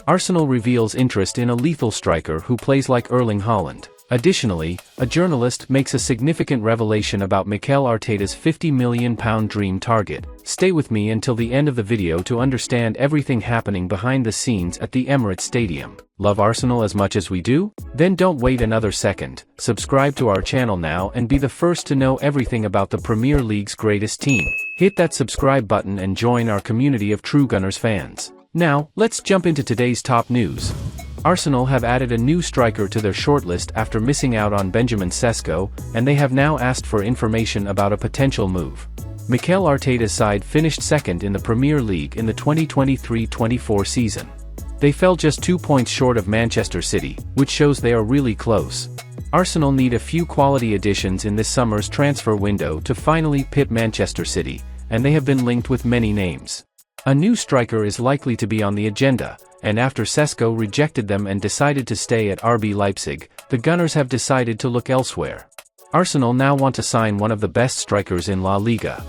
Arsenal reveals interest in a lethal striker who plays like Erling Haaland. Additionally, a journalist makes a significant revelation about Mikel Arteta's £50 million dream target. Stay with me until the end of the video to understand everything happening behind the scenes at the Emirates Stadium. Love Arsenal as much as we do? Then don't wait another second. Subscribe to our channel now and be the first to know everything about the Premier League's greatest team. Hit that subscribe button and join our community of true Gunners fans. Now, let's jump into today's top news. Arsenal have added a new striker to their shortlist after missing out on Benjamin Sesko, and they have now asked for information about a potential move. Mikel Arteta's side finished second in the Premier League in the 2023-24 season. They fell just 2 points short of Manchester City, which shows they are really close. Arsenal need a few quality additions in this summer's transfer window to finally pit Manchester City, and they have been linked with many names. A new striker is likely to be on the agenda, and after Sesko rejected them and decided to stay at RB Leipzig, the Gunners have decided to look elsewhere. Arsenal now want to sign one of the best strikers in La Liga.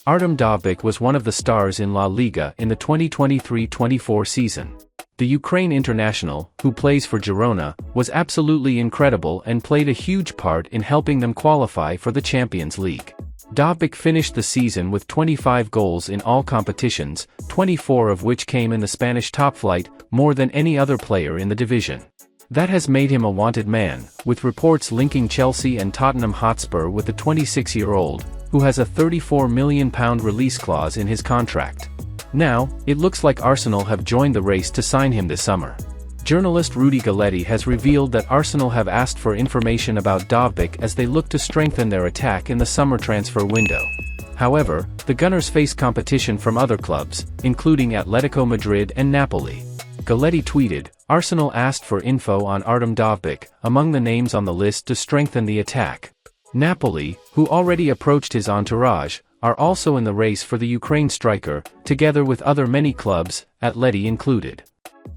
Artem Dovbyk was one of the stars in La Liga in the 2023-24 season. The Ukraine international, who plays for Girona, was absolutely incredible and played a huge part in helping them qualify for the Champions League. Dovbyk finished the season with 25 goals in all competitions, 24 of which came in the Spanish top flight, more than any other player in the division. That has made him a wanted man, with reports linking Chelsea and Tottenham Hotspur with the 26-year-old, who has a £34 million release clause in his contract. Now, it looks like Arsenal have joined the race to sign him this summer. Journalist Rudy Galletti has revealed that Arsenal have asked for information about Dovbyk as they look to strengthen their attack in the summer transfer window. However, the Gunners face competition from other clubs, including Atletico Madrid and Napoli. Galletti tweeted, "Arsenal asked for info on Artem Dovbyk, among the names on the list to strengthen the attack. Napoli, who already approached his entourage, are also in the race for the Ukraine striker, together with other many clubs, Atleti included."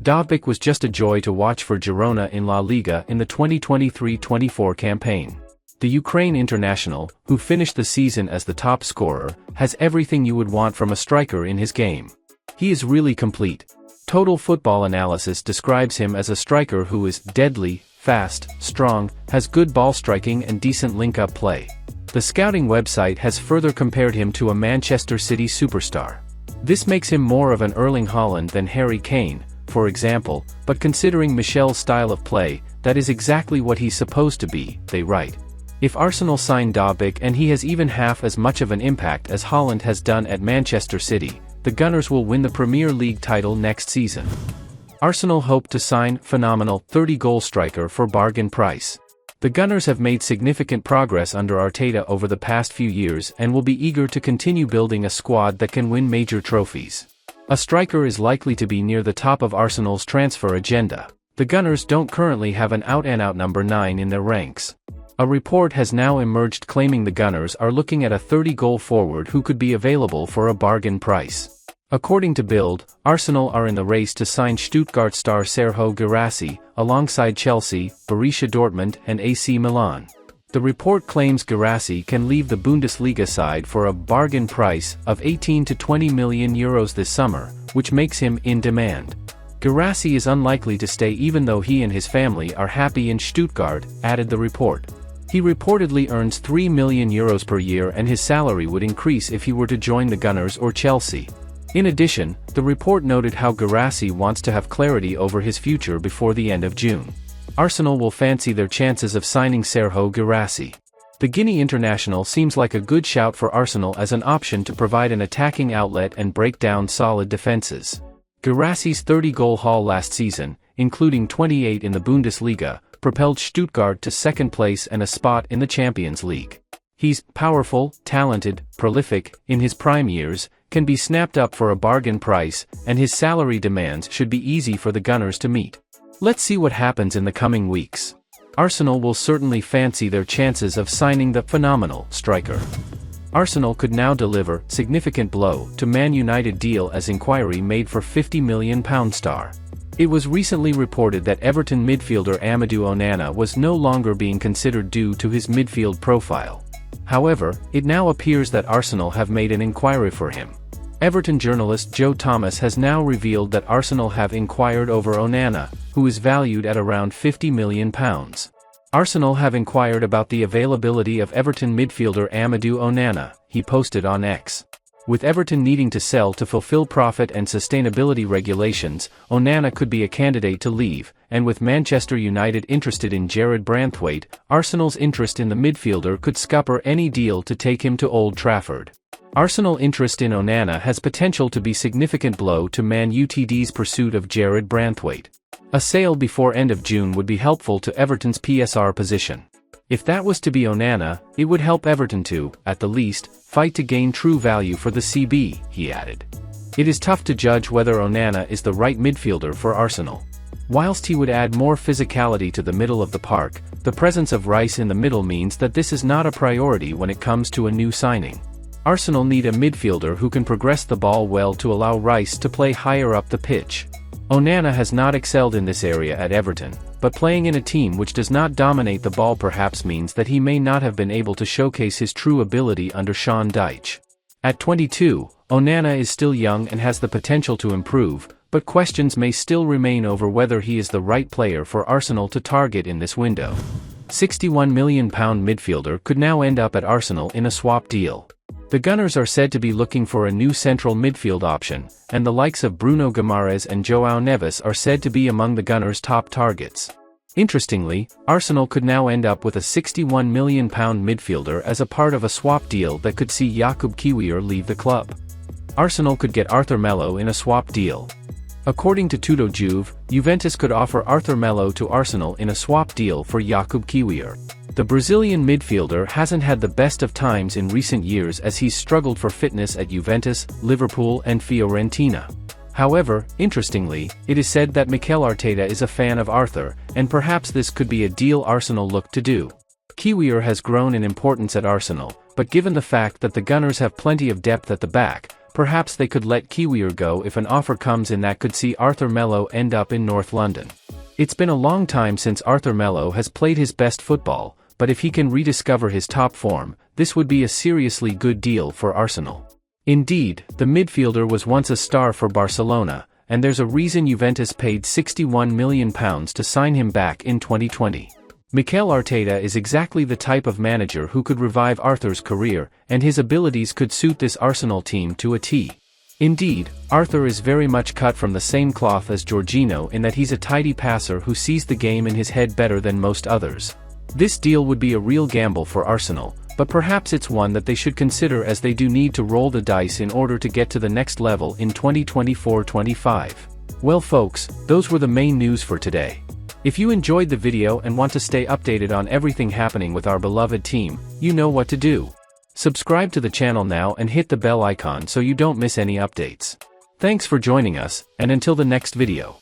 Dovbyk was just a joy to watch for Girona in La Liga in the 2023-24 campaign. The Ukraine international, who finished the season as the top scorer, has everything you would want from a striker in his game. He is really complete. Total Football Analysis describes him as a striker who is deadly, fast, strong, has good ball striking and decent link-up play. The scouting website has further compared him to a Manchester City superstar. This makes him more of an Erling Haaland than Harry Kane, for example, but considering Michel's style of play, that is exactly what he's supposed to be, they write. If Arsenal sign Dovbyk and he has even half as much of an impact as Haaland has done at Manchester City, the Gunners will win the Premier League title next season. Arsenal hope to sign phenomenal 30-goal striker for bargain price. The Gunners have made significant progress under Arteta over the past few years and will be eager to continue building a squad that can win major trophies. A striker is likely to be near the top of Arsenal's transfer agenda. The Gunners don't currently have an out-and-out number 9 in their ranks. A report has now emerged claiming the Gunners are looking at a 30-goal forward who could be available for a bargain price. According to Bild, Arsenal are in the race to sign Stuttgart star Serhou Guirassy, alongside Chelsea, Borussia Dortmund and AC Milan. The report claims Guirassy can leave the Bundesliga side for a bargain price of 18 to 20 million euros this summer, which makes him in demand. Guirassy is unlikely to stay even though he and his family are happy in Stuttgart, added the report. He reportedly earns 3 million euros per year and his salary would increase if he were to join the Gunners or Chelsea. In addition, the report noted how Guirassy wants to have clarity over his future before the end of June. Arsenal will fancy their chances of signing Serhou Guirassy. The Guinea international seems like a good shout for Arsenal as an option to provide an attacking outlet and break down solid defenses. Guirassy's 30-goal haul last season, including 28 in the Bundesliga, propelled Stuttgart to second place and a spot in the Champions League. He's powerful, talented, prolific, in his prime years, can be snapped up for a bargain price, and his salary demands should be easy for the Gunners to meet. Let's see what happens in the coming weeks. Arsenal will certainly fancy their chances of signing the phenomenal striker. Arsenal could now deliver significant blow to Man United deal as inquiry made for £50 million star. It was recently reported that Everton midfielder Amadou Onana was no longer being considered due to his midfield profile. However, it now appears that Arsenal have made an inquiry for him. Everton journalist Joe Thomas has now revealed that Arsenal have inquired over Onana, who is valued at around £50 million. Arsenal have inquired about the availability of Everton midfielder Amadou Onana, he posted on X. With Everton needing to sell to fulfill profit and sustainability regulations, Onana could be a candidate to leave, and with Manchester United interested in Jared Branthwaite, Arsenal's interest in the midfielder could scupper any deal to take him to Old Trafford. Arsenal interest in Onana has potential to be significant blow to Man Utd's pursuit of Jared Branthwaite. A sale before end of June would be helpful to Everton's PSR position. If that was to be Onana, it would help Everton to, at the least, fight to gain true value for the CB, he added. It is tough to judge whether Onana is the right midfielder for Arsenal. Whilst he would add more physicality to the middle of the park, the presence of Rice in the middle means that this is not a priority when it comes to a new signing. Arsenal need a midfielder who can progress the ball well to allow Rice to play higher up the pitch. Onana has not excelled in this area at Everton, but playing in a team which does not dominate the ball perhaps means that he may not have been able to showcase his true ability under Sean Dyche. At 22, Onana is still young and has the potential to improve, but questions may still remain over whether he is the right player for Arsenal to target in this window. £61 million midfielder could now end up at Arsenal in a swap deal. The Gunners are said to be looking for a new central midfield option, and the likes of Bruno Guimaraes and João Neves are said to be among the Gunners' top targets. Interestingly, Arsenal could now end up with a £61 million midfielder as a part of a swap deal that could see Jakub Kiwior leave the club. Arsenal could get Arthur Melo in a swap deal. According to Tutto Juve, Juventus could offer Arthur Melo to Arsenal in a swap deal for Jakub Kiwior. The Brazilian midfielder hasn't had the best of times in recent years as he's struggled for fitness at Juventus, Liverpool and Fiorentina. However, interestingly, it is said that Mikel Arteta is a fan of Arthur, and perhaps this could be a deal Arsenal look to do. Kiwior has grown in importance at Arsenal, but given the fact that the Gunners have plenty of depth at the back, perhaps they could let Kiwior go if an offer comes in that could see Arthur Melo end up in North London. It's been a long time since Arthur Melo has played his best football, but if he can rediscover his top form, this would be a seriously good deal for Arsenal. Indeed, the midfielder was once a star for Barcelona, and there's a reason Juventus paid £61 million to sign him back in 2020. Mikel Arteta is exactly the type of manager who could revive Arthur's career, and his abilities could suit this Arsenal team to a T. Indeed, Arthur is very much cut from the same cloth as Jorginho in that he's a tidy passer who sees the game in his head better than most others. This deal would be a real gamble for Arsenal, but perhaps it's one that they should consider as they do need to roll the dice in order to get to the next level in 2024-25. Well folks, those were the main news for today. If you enjoyed the video and want to stay updated on everything happening with our beloved team, you know what to do. Subscribe to the channel now and hit the bell icon so you don't miss any updates. Thanks for joining us, and until the next video.